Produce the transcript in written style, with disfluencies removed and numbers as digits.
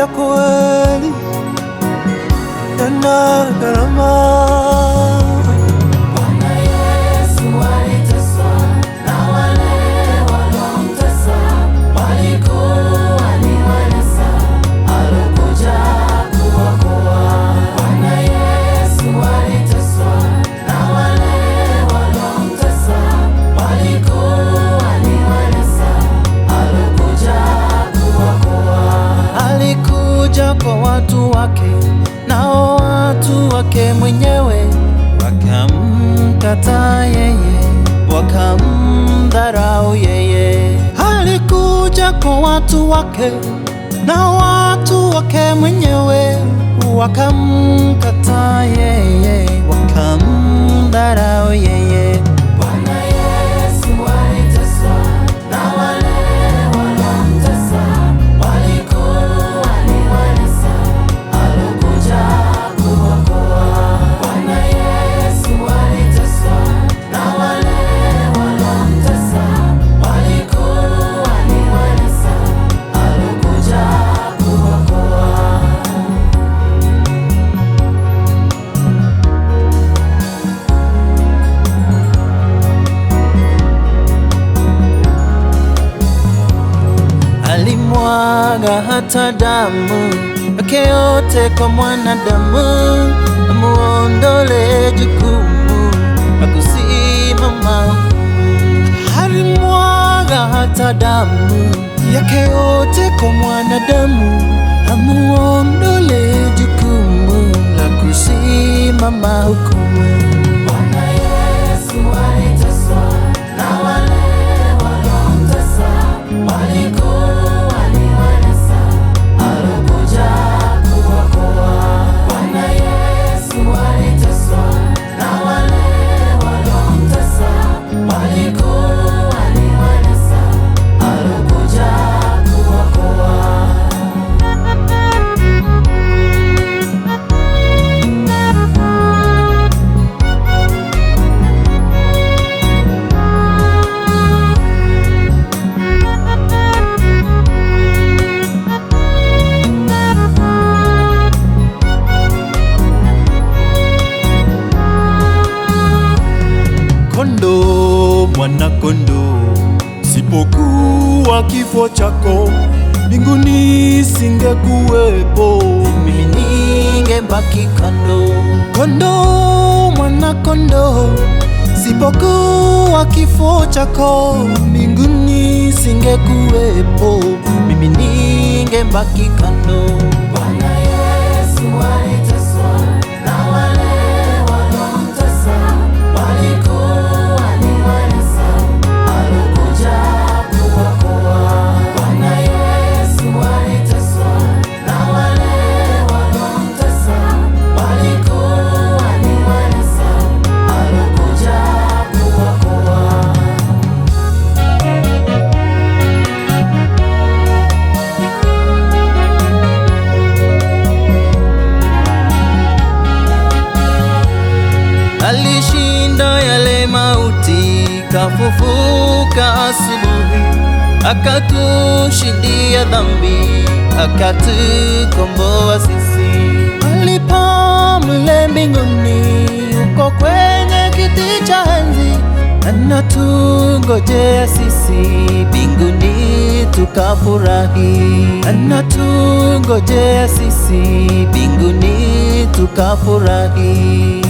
ya kweli yana gharama. Bwana Yesu aliteswa na wale waliomtesa, walikuwa ni walesa, alikuja kuwaokoa. Bwana Yesu aliteswa na wale waliomtesa, walikuwa ni walesa, alikuja kuwaokoa. Alikuja kwa watu wake, nao watu wake mwenyewe wakamkataa yeye, wakamdharau yeye. Alikuja kwa watu wake, nao watu wake mwenyewe wakamkataa yeye, wakamdharau yeye. Bwana Yesu aliteswa na wale waliomtesa, walikuwa ni walesa, alikuja kuwaokoa. Bwana Yesu aliteswa na wale waliomtesa, walikuwa ni walesa, alikuja kuwaokoa. Alimwaga hata damu yake yote kwa mwanadamu, amuondole jukumu la kusimama. Alimwaga hata damu yake yote kwa mwanadamu, amuondole jukumu la kusimama hukumu. Bwana Yesu aliteswa na wale waliomtesa, walikuwa ni walesa, alikuja kuwaokoa. Bwana Yesu aliteswa na wale waliomtesa, walikuwa ni walesa, alikuja kuwaokoa. Kondoo, mwana kondoo, sipokuwa kifo chako, mbinguni singekuwepo, mimi ningebaki kando. Kondoo, mwana kondoo, sipokuwa kifo chako, mbinguni singekuwepo, mimi ningebaki kando. Bwana Yesu aliteswa na wale waliomtesa, walikuwa ni walesa, alikuja kuwaokoa. Bwana Yesu aliteswa na wale waliomtesa, walikuwa ni walesa, alikuja kuwaokoa. Alishinda yale mauti, kafufuka asubuhi, akatushindia dhambi, akatukomboa sisi. Alipa mle mbinguni, uko kwenye kiti cha enzi, anatungojea sisi mbinguni tukafurahi, anatungojea sisi mbinguni tukafurahi.